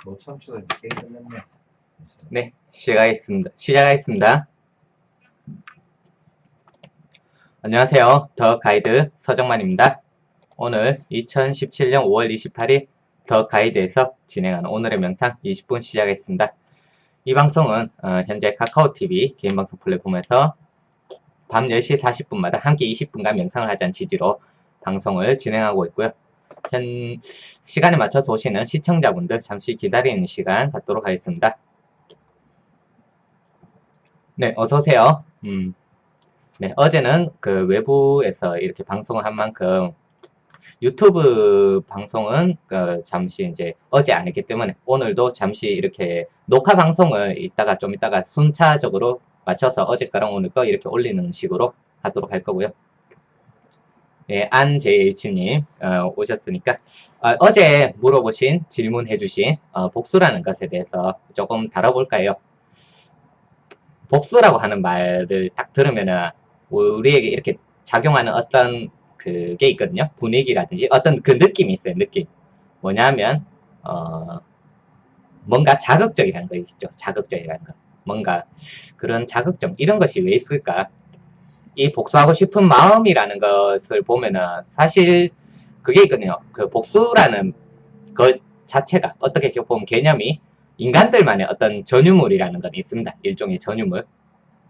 뭐 참치가 게임 끝났네. 네, 시작하겠습니다. 안녕하세요. 더 가이드 서정만입니다. 오늘 2017년 5월 28일 더 가이드에서 진행하는 오늘의 명상 20분 시작하겠습니다. 이 방송은 현재 카카오TV 개인방송 플랫폼에서 밤 10시 40분마다 함께 20분간 명상을 하자는 취지로 방송을 진행하고 있고요. 시간에 맞춰서 오시는 시청자분들 잠시 기다리는 시간 갖도록 하겠습니다. 네, 어서오세요. 네, 어제는 그 외부에서 이렇게 방송을 한 만큼 유튜브 방송은 잠시 이제 어제 안 했기 때문에 오늘도 잠시 이렇게 녹화 방송을 좀 이따가 순차적으로 맞춰서 어제 거랑 오늘 거 이렇게 올리는 식으로 하도록 할 거고요. 예, 안JH님 오셨으니까 어제 물어보신 질문해주신 복수라는 것에 대해서 조금 다뤄볼까요? 복수라고 하는 말을 딱 들으면은 우리에게 이렇게 작용하는 어떤 그게 있거든요. 분위기라든지 어떤 그 느낌이 있어요. 느낌. 뭐냐면 뭔가 자극적이라는 거 있죠. 자극적이라는 거. 뭔가 그런 자극점 이런 것이 왜 있을까? 이 복수하고 싶은 마음이라는 것을 보면은 사실 그게 있거든요. 그 복수라는 것 자체가 어떻게 보면 개념이 인간들만의 어떤 전유물이라는 건 있습니다. 일종의 전유물.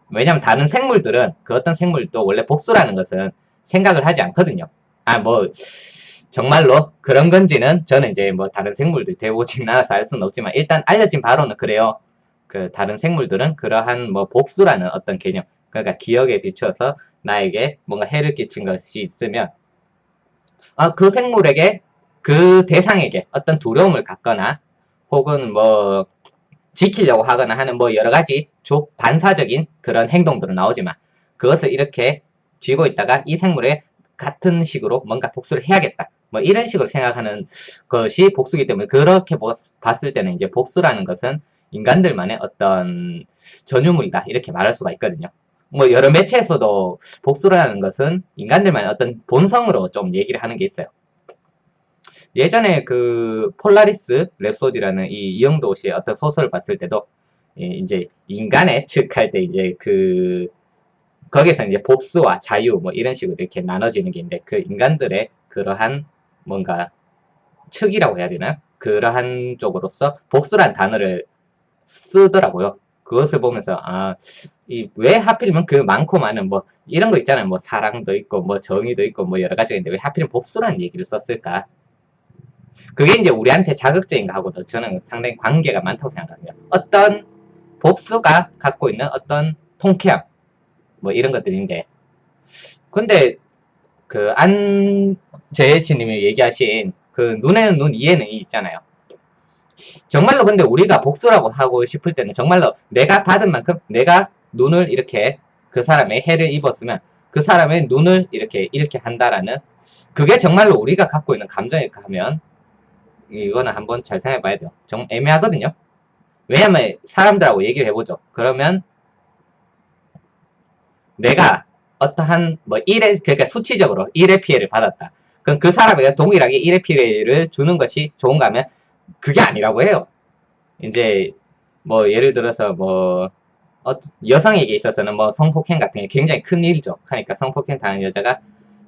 왜냐면 다른 생물들은 그 어떤 생물도 원래 복수라는 것은 생각을 하지 않거든요. 정말로 그런 건지는 저는 이제 뭐 다른 생물들 대보진 않아서 알 수는 없지만 일단 알려진 바로는 그래요. 그 다른 생물들은 그러한 뭐 복수라는 어떤 개념, 그러니까 기억에 비추어서 나에게 뭔가 해를 끼친 것이 있으면 그 생물에게 그 대상에게 어떤 두려움을 갖거나 혹은 뭐 지키려고 하거나 하는 뭐 여러 가지 반사적인 그런 행동들은 나오지만 그것을 이렇게 쥐고 있다가 이 생물에 같은 식으로 뭔가 복수를 해야겠다. 뭐 이런 식으로 생각하는 것이 복수기 때문에 그렇게 봤을 때는 이제 복수라는 것은 인간들만의 어떤 전유물이다. 이렇게 말할 수가 있거든요. 뭐 여러 매체에서도 복수라는 것은 인간들만의 어떤 본성으로 좀 얘기를 하는 게 있어요. 예전에 그 폴라리스 랩소디라는 이 이영도 씨의 어떤 소설을 봤을 때도 이제 인간의 측 할 때 이제 거기서 이제 복수와 자유 뭐 이런 식으로 이렇게 나눠지는 게 있는데 그 인간들의 그러한 뭔가 측이라고 해야 되나요? 그러한 쪽으로서 복수란 단어를 쓰더라고요. 그것을 보면서 왜 하필이면 그 많고 많은 뭐 이런 거 있잖아요. 뭐 사랑도 있고 뭐 정의도 있고 뭐 여러 가지가 있는데 왜 하필이면 복수라는 얘기를 썼을까? 그게 이제 우리한테 자극적인 거하고도 저는 상당히 관계가 많다고 생각합니다. 어떤 복수가 갖고 있는 어떤 통쾌함 뭐 이런 것들인데 근데 그 안재혜치님이 얘기하신 그 눈에는 눈 이에는 이 있잖아요. 정말로 근데 우리가 복수라고 하고 싶을 때는 정말로 내가 받은 만큼 내가 눈을 이렇게 그 사람의 해를 입었으면 그 사람의 눈을 이렇게 한다라는 그게 정말로 우리가 갖고 있는 감정일까 하면 이거는 한번 잘 생각해 봐야 돼요. 좀 애매하거든요. 왜냐면 사람들하고 얘기를 해보죠. 그러면 내가 어떠한 뭐 1의 그러니까 수치적으로 1의 피해를 받았다. 그럼 그 사람에게 동일하게 1의 피해를 주는 것이 좋은가 하면 그게 아니라고 해요. 이제 뭐 예를 들어서 뭐 여성에게 있어서는 뭐 성폭행 같은 게 굉장히 큰 일이죠. 그러니까 성폭행 당한 여자가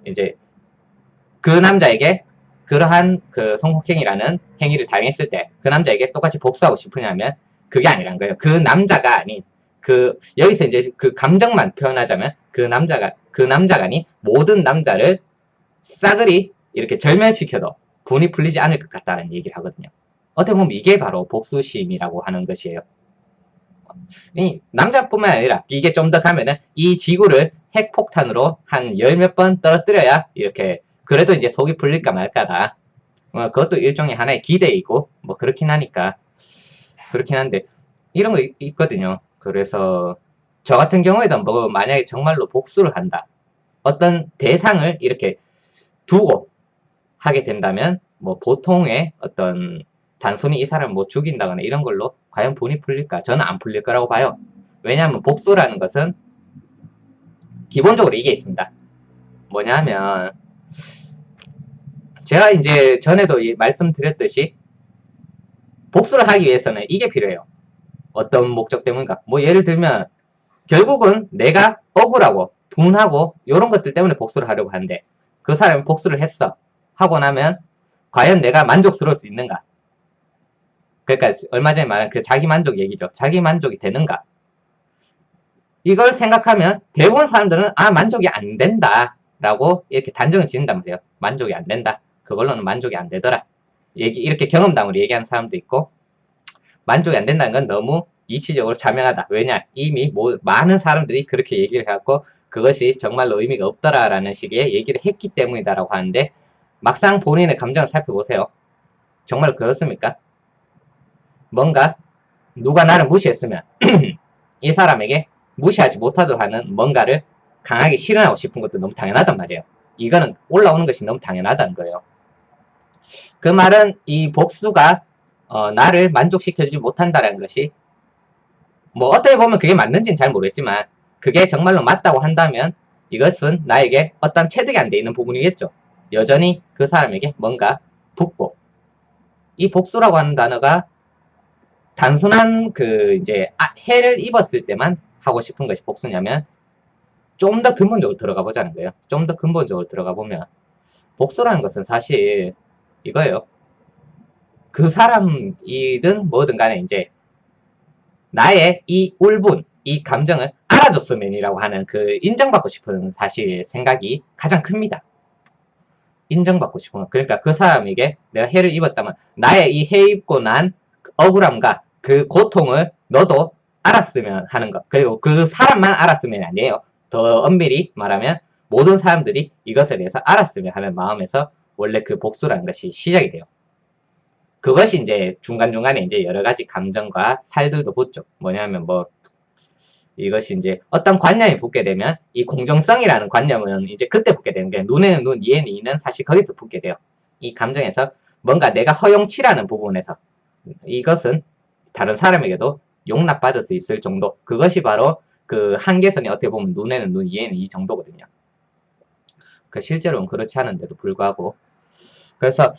이제 그 남자에게 그러한 그 성폭행이라는 행위를 당했을 때 그 남자에게 똑같이 복수하고 싶으냐면 그게 아니란 거예요. 그 남자가 아닌 여기서 이제 그 감정만 표현하자면 그 남자가 아닌 모든 남자를 싸그리 이렇게 절멸시켜도 분이 풀리지 않을 것 같다는 얘기를 하거든요. 어떻게 보면 이게 바로 복수심이라고 하는 것이에요. 이 남자뿐만 아니라 이게 좀 더 가면은 이 지구를 핵폭탄으로 한 열 몇 번 떨어뜨려야 이렇게 그래도 이제 속이 풀릴까 말까다. 그것도 일종의 하나의 기대이고 뭐 그렇긴 하니까 그렇긴 한데 이런 거 있거든요. 그래서 저 같은 경우에도 뭐 만약에 정말로 복수를 한다. 어떤 대상을 이렇게 두고 하게 된다면 뭐 보통의 어떤 단순히 이 사람을 뭐 죽인다거나 이런 걸로 과연 분이 풀릴까? 저는 안 풀릴 거라고 봐요. 왜냐하면 복수라는 것은 기본적으로 이게 있습니다. 뭐냐면, 제가 이제 전에도 말씀드렸듯이, 복수를 하기 위해서는 이게 필요해요. 어떤 목적 때문인가? 뭐 예를 들면 결국은 내가 억울하고 분하고 이런 것들 때문에 복수를 하려고 하는데 그 사람이 복수를 했어. 하고 나면 과연 내가 만족스러울 수 있는가? 그러니까 얼마 전에 말한 그 자기 만족 얘기죠. 자기 만족이 되는가? 이걸 생각하면 대부분 사람들은 만족이 안 된다 라고 이렇게 단정을 지는단 말이에요. 만족이 안 된다. 그걸로는 만족이 안 되더라. 이렇게 경험담으로 얘기하는 사람도 있고, 만족이 안 된다는 건 너무 이치적으로 자명하다. 왜냐? 이미 많은 사람들이 그렇게 얘기를 해갖고 그것이 정말로 의미가 없더라라는 식의 얘기를 했기 때문이다라고 하는데, 막상 본인의 감정을 살펴보세요. 정말 그렇습니까? 뭔가 누가 나를 무시했으면 이 사람에게 무시하지 못하도록 하는 뭔가를 강하게 실현하고 싶은 것도 너무 당연하단 말이에요. 이거는 올라오는 것이 너무 당연하다는 거예요. 그 말은 이 복수가 나를 만족시켜주지 못한다는 것이, 뭐 어떻게 보면 그게 맞는지는 잘 모르겠지만 그게 정말로 맞다고 한다면 이것은 나에게 어떤 체득이 안 돼 있는 부분이겠죠. 여전히 그 사람에게 뭔가 붙고, 이 복수라고 하는 단어가 단순한 해를 입었을 때만 하고 싶은 것이 복수냐면, 좀 더 근본적으로 들어가 보자는 거예요. 좀 더 근본적으로 들어가 보면 복수라는 것은 사실 이거예요. 그 사람이든 뭐든 간에 이제 나의 이 울분, 이 감정을 알아줬으면이라고 하는 그 인정받고 싶은 사실 생각이 가장 큽니다. 인정받고 싶은 거. 그러니까 그 사람에게 내가 해를 입었다면 나의 이 해 입고 난 억울함과 그 고통을 너도 알았으면 하는 것. 그리고 그 사람만 알았으면 아니에요. 더 엄밀히 말하면 모든 사람들이 이것에 대해서 알았으면 하는 마음에서 원래 그 복수라는 것이 시작이 돼요. 그것이 이제 중간중간에 이제 여러 가지 감정과 살들도 붙죠. 뭐냐면 이것이 이제 어떤 관념이 붙게 되면 이 공정성이라는 관념은 이제 그때 붙게 되는 게, 눈에는 눈, 이에는 이는 사실 거기서 붙게 돼요. 이 감정에서 뭔가 내가 허용치라는 부분에서 이것은 다른 사람에게도 용납받을 수 있을 정도, 그것이 바로 그 한계선이 어떻게 보면 눈에는 눈, 이에는 이 정도거든요. 실제로는 그렇지 않은데도 불구하고, 그래서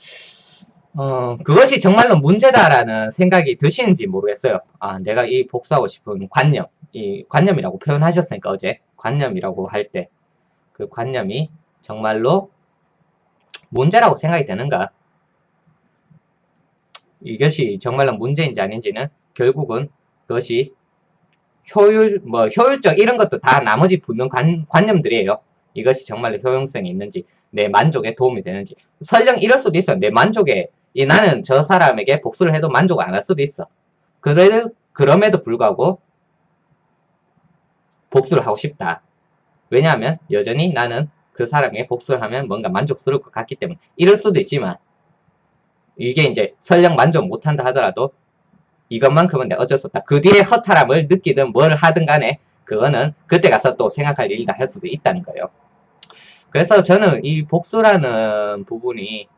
그것이 정말로 문제다라는 생각이 드시는지 모르겠어요. 내가 이 복수하고 싶은 관념, 이 관념이라고 표현하셨으니까 어제 관념이라고 할 때 그 관념이 정말로 문제라고 생각이 되는가? 이것이 정말로 문제인지 아닌지는 결국은 그것이 효율적 이런 것도 다 나머지 붙는 관념들이에요. 이것이 정말로 효용성이 있는지, 내 만족에 도움이 되는지. 설령 이럴 수도 있어요. 내 만족에, 나는 저 사람에게 복수를 해도 만족을 안 할 수도 있어. 그럼에도 불구하고 복수를 하고 싶다. 왜냐하면 여전히 나는 그 사람에게 복수를 하면 뭔가 만족스러울 것 같기 때문에. 이럴 수도 있지만 이게 이제 설령 만족 못한다 하더라도 이것만큼은 내가 어쩔 수 없다. 그 뒤에 허탈함을 느끼든 뭘 하든 간에 그거는 그때 가서 또 생각할 일이다 할 수도 있다는 거예요. 그래서 저는 이 복수라는 부분이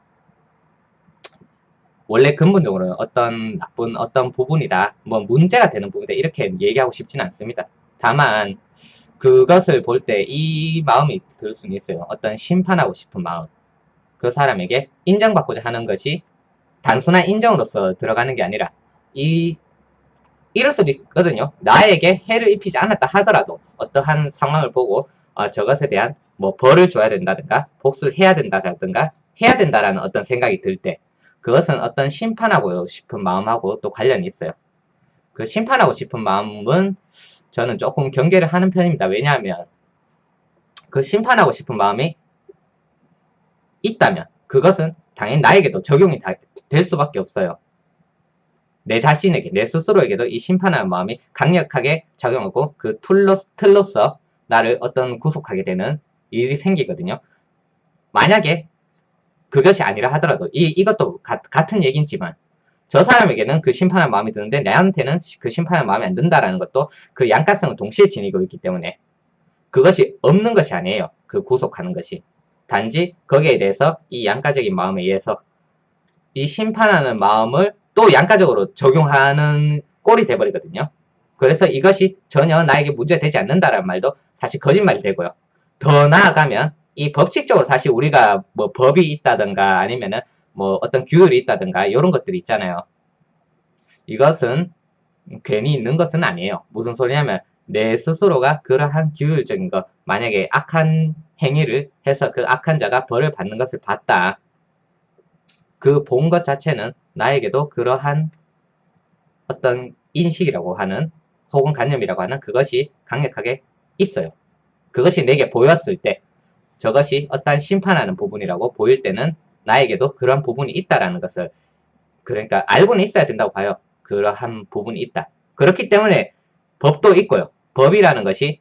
원래 근본적으로 어떤 부분이다, 뭐 문제가 되는 부분이다 이렇게 얘기하고 싶지는 않습니다. 다만 그것을 볼 때 이 마음이 들 수는 있어요. 어떤 심판하고 싶은 마음. 그 사람에게 인정받고자 하는 것이 단순한 인정으로서 들어가는 게 아니라 이럴 수도 있거든요. 나에게 해를 입히지 않았다 하더라도 어떠한 상황을 보고 저것에 대한 벌을 줘야 된다든가 복수를 해야 된다든가 해야 된다라는 어떤 생각이 들 때, 그것은 어떤 심판하고 싶은 마음하고 또 관련이 있어요. 그 심판하고 싶은 마음은 저는 조금 경계를 하는 편입니다. 왜냐하면 그 심판하고 싶은 마음이 있다면 그것은 당연히 나에게도 적용이 될 수밖에 없어요. 내 자신에게, 내 스스로에게도 이 심판하는 마음이 강력하게 작용하고 그 틀로서 나를 구속하게 되는 일이 생기거든요. 만약에 그것이 아니라 하더라도 이것도 같은 얘기지만 저 사람에게는 그 심판하는 마음이 드는데 나한테는 그 심판하는 마음이 안 든다라는 것도 그 양가성을 동시에 지니고 있기 때문에 그것이 없는 것이 아니에요. 그 구속하는 것이. 단지 거기에 대해서 이 양가적인 마음에 의해서 이 심판하는 마음을 또 양가적으로 적용하는 꼴이 돼버리거든요. 그래서 이것이 전혀 나에게 문제되지 않는다라는 말도 사실 거짓말이 되고요. 더 나아가면 이 법칙적으로 사실 우리가 뭐 법이 있다든가 아니면은 뭐 어떤 규율이 있다든가 이런 것들이 있잖아요. 이것은 괜히 있는 것은 아니에요. 무슨 소리냐면 내 스스로가 그러한 규율적인 것, 만약에 악한 행위를 해서 그 악한 자가 벌을 받는 것을 봤다. 그 본 것 자체는 나에게도 그러한 어떤 인식이라고 하는 혹은 관념이라고 하는 그것이 강력하게 있어요. 그것이 내게 보였을 때 저것이 어떠한 심판하는 부분이라고 보일 때는 나에게도 그러한 부분이 있다라는 것을 그러니까 알고는 있어야 된다고 봐요. 그러한 부분이 있다. 그렇기 때문에 법도 있고요. 법이라는 것이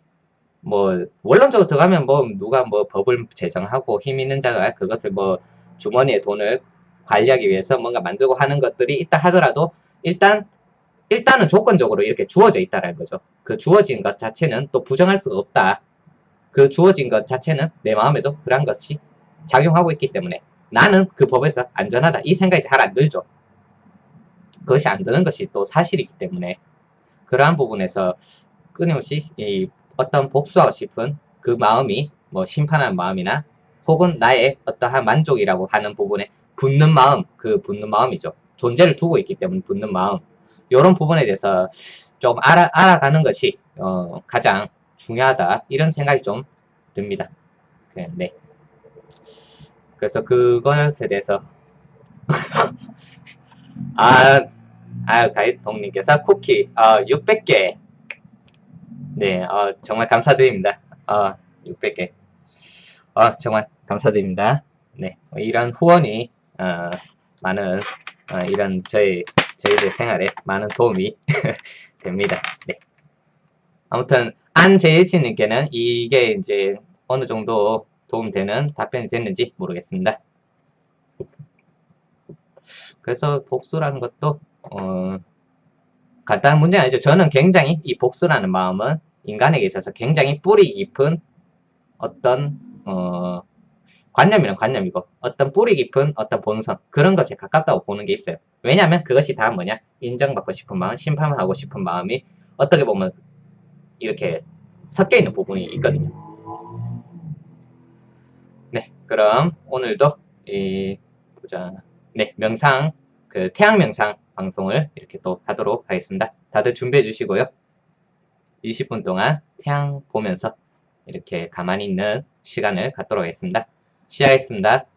뭐 원론적으로 들어가면 뭐 누가 뭐 법을 제정하고 힘 있는 자가 그것을 뭐 주머니에 돈을 관리하기 위해서 뭔가 만들고 하는 것들이 있다 하더라도 일단은 조건적으로 이렇게 주어져 있다라는 거죠. 그 주어진 것 자체는 또 부정할 수가 없다. 그 주어진 것 자체는 내 마음에도 그러한 것이 작용하고 있기 때문에 나는 그 법에서 안전하다. 이 생각이 잘 안 들죠. 그것이 안 드는 것이 또 사실이기 때문에 그러한 부분에서 끊임없이 이 어떤 복수하고 싶은 그 마음이 뭐 심판하는 마음이나 혹은 나의 어떠한 만족이라고 하는 부분에 붙는 마음, 그 붙는 마음이죠. 존재를 두고 있기 때문에 붙는 마음. 이런 부분에 대해서 좀 알아가는 것이 가장 중요하다. 이런 생각이 좀 듭니다. 네. 그래서 그것에 대해서 아, 가이드동님께서 쿠키 600개 네, 정말 감사드립니다. 600개. 정말 감사드립니다. 네, 이런 후원이, 많은, 이런 저희들 생활에 많은 도움이 됩니다. 네. 아무튼, 안재일치님께는 이게 이제 어느 정도 도움되는 답변이 됐는지 모르겠습니다. 그래서 복수라는 것도, 간단한 문제는 아니죠. 저는 굉장히 이 복수라는 마음은 인간에게 있어서 굉장히 뿌리 깊은 어떤 관념이란 관념이고 어떤 뿌리 깊은 어떤 본성 그런 것에 가깝다고 보는 게 있어요. 왜냐하면 그것이 다 뭐냐 인정받고 싶은 마음, 심판하고 싶은 마음이 어떻게 보면 이렇게 섞여 있는 부분이 있거든요. 네, 그럼 오늘도 이 보자, 네 명상 그 태양 명상 방송을 이렇게 또 하도록 하겠습니다. 다들 준비해 주시고요. 20분 동안 태양 보면서 이렇게 가만히 있는 시간을 갖도록 하겠습니다. 시작하겠습니다.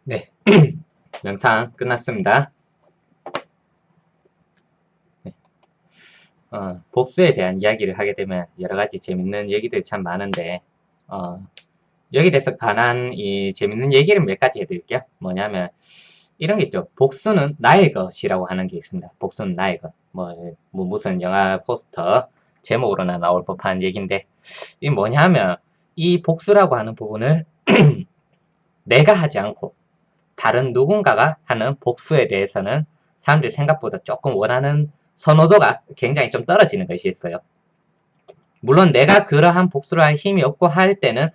네. 영상 끝났습니다. 네. 복수에 대한 이야기를 하게 되면 여러 가지 재밌는 얘기들이 참 많은데, 여기에 대해서 관한 이 재밌는 얘기를 몇 가지 해드릴게요. 뭐냐면, 이런 게 있죠. 복수는 나의 것이라고 하는 게 있습니다. 복수는 나의 것. 무슨 영화 포스터 제목으로나 나올 법한 얘기인데, 이게 뭐냐면, 이 복수라고 하는 부분을 내가 하지 않고, 다른 누군가가 하는 복수에 대해서는 사람들이 생각보다 조금 원하는 선호도가 굉장히 좀 떨어지는 것이 있어요. 물론 내가 그러한 복수를 할 힘이 없고 할 때는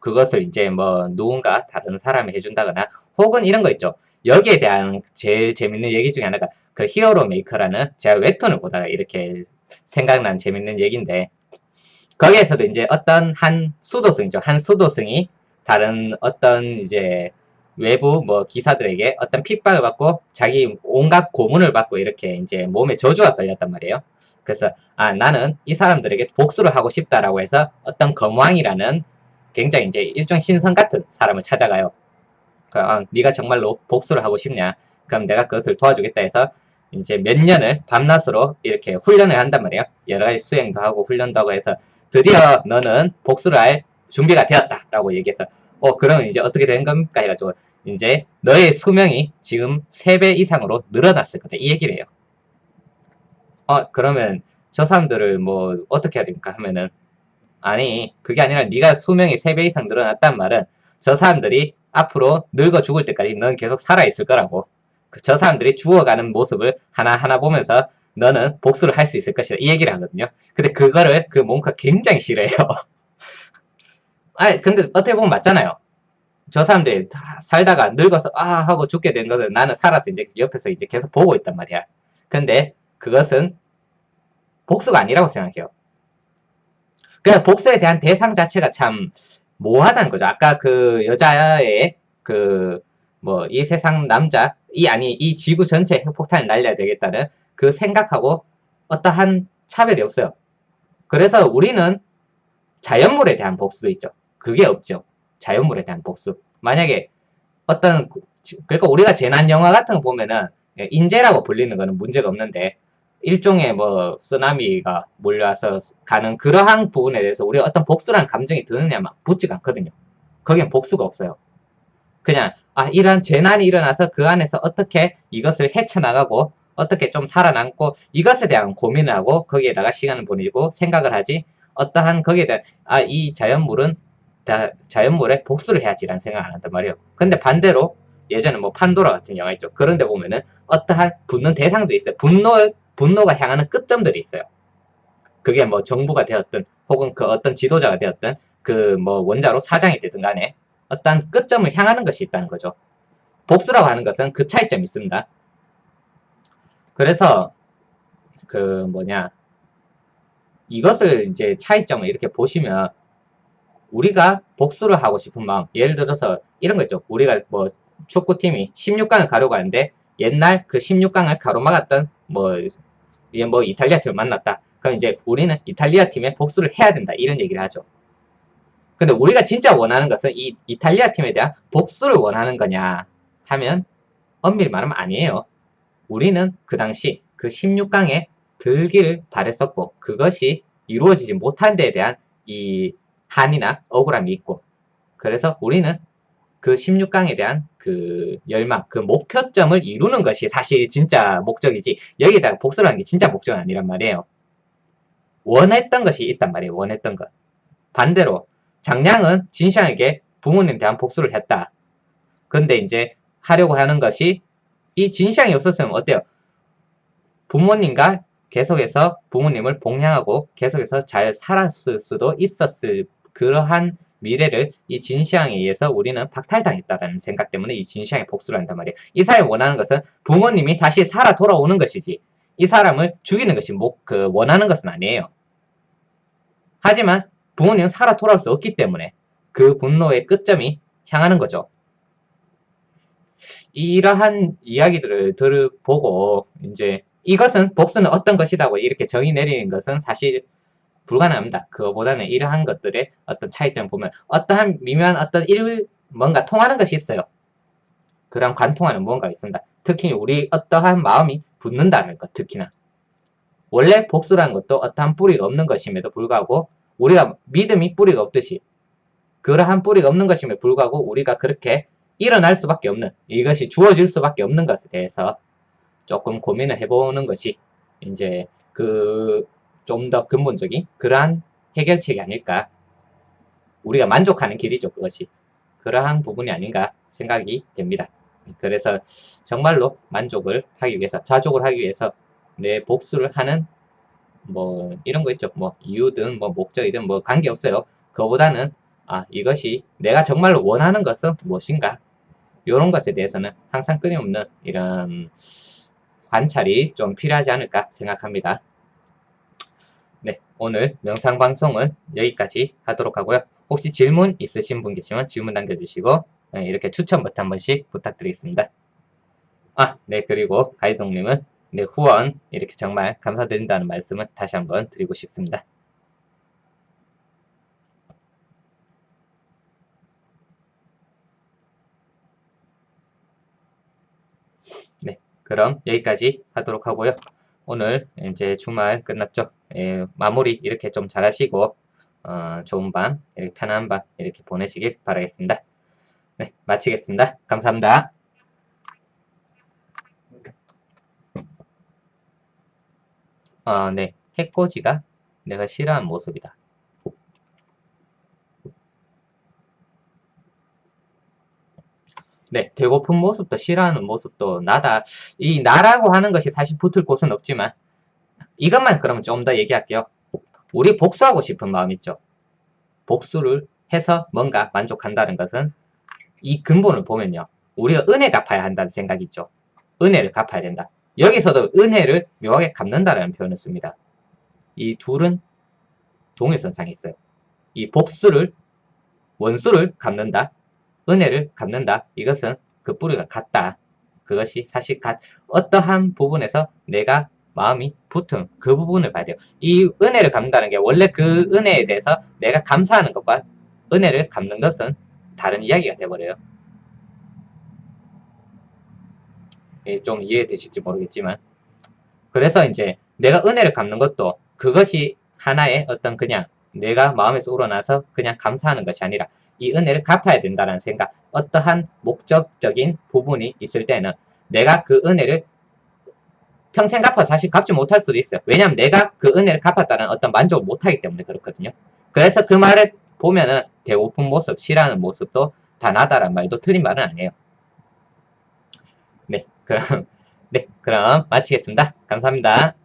그것을 이제 뭐 누군가 다른 사람이 해준다거나 혹은 이런 거 있죠. 여기에 대한 제일 재밌는 얘기 중에 하나가 그 히어로 메이커라는 제가 웹툰을 보다가 이렇게 생각난 재밌는 얘기인데 거기에서도 이제 어떤 한 수도승이죠. 한 수도승이 다른 어떤 이제 외부 뭐 기사들에게 어떤 핍박을 받고 자기 온갖 고문을 받고 이렇게 이제 몸에 저주가 걸렸단 말이에요. 그래서 나는 이 사람들에게 복수를 하고 싶다라고 해서 어떤 검왕이라는 굉장히 이제 일종 신성 같은 사람을 찾아가요. 네가 정말로 복수를 하고 싶냐? 그럼 내가 그것을 도와주겠다 해서 이제 몇 년을 밤낮으로 이렇게 훈련을 한단 말이에요. 여러 가지 수행도 하고 훈련도 하고 해서 드디어 너는 복수를 할 준비가 되었다라고 얘기해서 그러면 이제 어떻게 된 겁니까? 해가지고 이제 너의 수명이 지금 3배 이상으로 늘어났을 거다. 이 얘기를 해요. 그러면 저 사람들을 뭐 어떻게 해야 됩니까? 하면은 아니 그게 아니라 네가 수명이 3배 이상 늘어났단 말은 저 사람들이 앞으로 늙어 죽을 때까지 넌 계속 살아있을 거라고. 저 사람들이 죽어가는 모습을 하나하나 보면서 너는 복수를 할 수 있을 것이다. 이 얘기를 하거든요. 근데 그거를 그 몽크가 굉장히 싫어해요. 근데 어떻게 보면 맞잖아요. 저 사람들이 다 살다가 늙어서 하고 죽게 된 것을 나는 살아서 이제 옆에서 이제 계속 보고 있단 말이야. 근데 그것은 복수가 아니라고 생각해요. 그냥 복수에 대한 대상 자체가 참 모호하다는 거죠. 아까 그 여자의 이 세상 남자, 이 지구 전체에 핵폭탄을 날려야 되겠다는 그 생각하고 어떠한 차별이 없어요. 그래서 우리는 자연물에 대한 복수도 있죠. 그게 없죠. 자연물에 대한 복수. 만약에 그러니까 우리가 재난 영화 같은 거 보면은 인재라고 불리는 거는 문제가 없는데 일종의 뭐 쓰나미가 몰려와서 가는 그러한 부분에 대해서 우리가 어떤 복수라는 감정이 드느냐만 붙지가 않거든요. 거기엔 복수가 없어요. 그냥 이런 재난이 일어나서 그 안에서 어떻게 이것을 헤쳐나가고 어떻게 좀 살아남고 이것에 대한 고민을 하고 거기에다가 시간을 보내고 생각을 하지 어떠한 거기에 대한 이 자연물에 복수를 해야지라는 생각 안 한단 말이에요. 근데 반대로 예전에 뭐 판도라 같은 영화 있죠. 그런데 보면은 어떠한 붙는 대상도 있어요. 분노가 향하는 끝점들이 있어요. 그게 뭐 정부가 되었든 혹은 그 어떤 지도자가 되었든 그 뭐 원자로 사장이 되든 간에 어떤 끝점을 향하는 것이 있다는 거죠. 복수라고 하는 것은 그 차이점이 있습니다. 그래서 이것을 이제 차이점을 이렇게 보시면 우리가 복수를 하고 싶은 마음, 예를 들어서 이런 거 있죠. 우리가 뭐 축구팀이 16강을 가려고 하는데 옛날 그 16강을 가로막았던 뭐 이탈리아 팀을 만났다. 그럼 이제 우리는 이탈리아 팀에 복수를 해야 된다. 이런 얘기를 하죠. 근데 우리가 진짜 원하는 것은 이 이탈리아 팀에 대한 복수를 원하는 거냐 하면 엄밀히 말하면 아니에요. 우리는 그 당시 그 16강에 들기를 바랬었고 그것이 이루어지지 못한 데에 대한 이 한이나 억울함이 있고 그래서 우리는 그 16강에 대한 그 열망, 그 목표점을 이루는 것이 사실 진짜 목적이지 여기다가 복수라는 게 진짜 목적은 아니란 말이에요. 원했던 것이 있단 말이에요. 원했던 것. 반대로 장량은 진시황에게 부모님에 대한 복수를 했다. 근데 이제 하려고 하는 것이 이 진시황이 없었으면 어때요? 부모님과 계속해서 부모님을 봉양하고 계속해서 잘 살았을 수도 있었을 그러한 미래를 이 진시황에 의해서 우리는 박탈당했다라는 생각 때문에 이 진시황에 복수를 한단 말이에요. 이 사람이 원하는 것은 부모님이 다시 살아 돌아오는 것이지 이 사람을 죽이는 것이 원하는 것은 아니에요. 하지만 부모님은 살아 돌아올 수 없기 때문에 그 분노의 끝점이 향하는 거죠. 이러한 이야기들을 들어보고 이제 이것은 복수는 어떤 것이라고 이렇게 정의 내리는 것은 사실 불가능합니다. 그거보다는 이러한 것들의 어떤 차이점을 보면 어떠한 미묘한 뭔가 통하는 것이 있어요. 그런 관통하는 무언가가 있습니다. 특히 우리 어떠한 마음이 붙는다는 것, 특히나. 원래 복수라는 것도 어떠한 뿌리가 없는 것임에도 불구하고 우리가 믿음이 뿌리가 없듯이 그러한 뿌리가 없는 것임에도 불구하고 우리가 그렇게 일어날 수밖에 없는, 이것이 주어질 수밖에 없는 것에 대해서 조금 고민을 해보는 것이 이제 좀 더 근본적인 그러한 해결책이 아닐까. 우리가 만족하는 길이죠, 그것이. 그러한 부분이 아닌가 생각이 됩니다. 그래서 정말로 만족을 하기 위해서, 자족을 하기 위해서 내 복수를 하는 뭐 이런 거 있죠. 뭐 이유든 뭐 목적이든 뭐 관계없어요. 그거보다는 이것이 내가 정말로 원하는 것은 무엇인가, 이런 것에 대해서는 항상 끊임없는 이런 관찰이 좀 필요하지 않을까 생각합니다. 네, 오늘 명상방송은 여기까지 하도록 하고요. 혹시 질문 있으신 분 계시면 질문 남겨주시고 이렇게 추천 버튼 한 번씩 부탁드리겠습니다. 네, 그리고 가이동님은 네, 후원 이렇게 정말 감사드린다는 말씀을 다시 한번 드리고 싶습니다. 네, 그럼 여기까지 하도록 하고요. 오늘 이제 주말 끝났죠. 마무리 이렇게 좀 잘 하시고 좋은 밤, 이렇게 편안한 밤 이렇게 보내시길 바라겠습니다. 네, 마치겠습니다. 감사합니다. 네, 해코지가 내가 싫어하는 모습이다. 네, 배고픈 모습도 싫어하는 모습도 나다. 이 나라고 하는 것이 사실 붙을 곳은 없지만 이것만 그러면 좀 더 얘기할게요. 우리 복수하고 싶은 마음 있죠. 복수를 해서 뭔가 만족한다는 것은 이 근본을 보면요. 우리가 은혜 갚아야 한다는 생각이 있죠. 은혜를 갚아야 된다. 여기서도 은혜를 묘하게 갚는다라는 표현을 씁니다. 이 둘은 동일선상에 있어요. 이 복수를, 원수를 갚는다, 은혜를 갚는다. 이것은 그 뿌리가 같다. 그것이 사실 어떠한 부분에서 내가 마음이 붙은 그 부분을 봐야 돼요. 이 은혜를 갚는다는 게 원래 그 은혜에 대해서 내가 감사하는 것과 은혜를 갚는 것은 다른 이야기가 돼버려요. 좀 이해되실지 모르겠지만, 그래서 이제 내가 은혜를 갚는 것도 그것이 하나의 어떤 그냥 내가 마음에서 우러나서 그냥 감사하는 것이 아니라 이 은혜를 갚아야 된다는 생각, 어떠한 목적적인 부분이 있을 때는 내가 그 은혜를 평생 갚아 사실 갚지 못할 수도 있어요. 왜냐하면 내가 그 은혜를 갚았다는 어떤 만족을 못하기 때문에 그렇거든요. 그래서 그 말을 보면은 배고픈 모습, 싫어하는 모습도 다 나다란 말도 틀린 말은 아니에요. 네, 그럼 마치겠습니다. 감사합니다.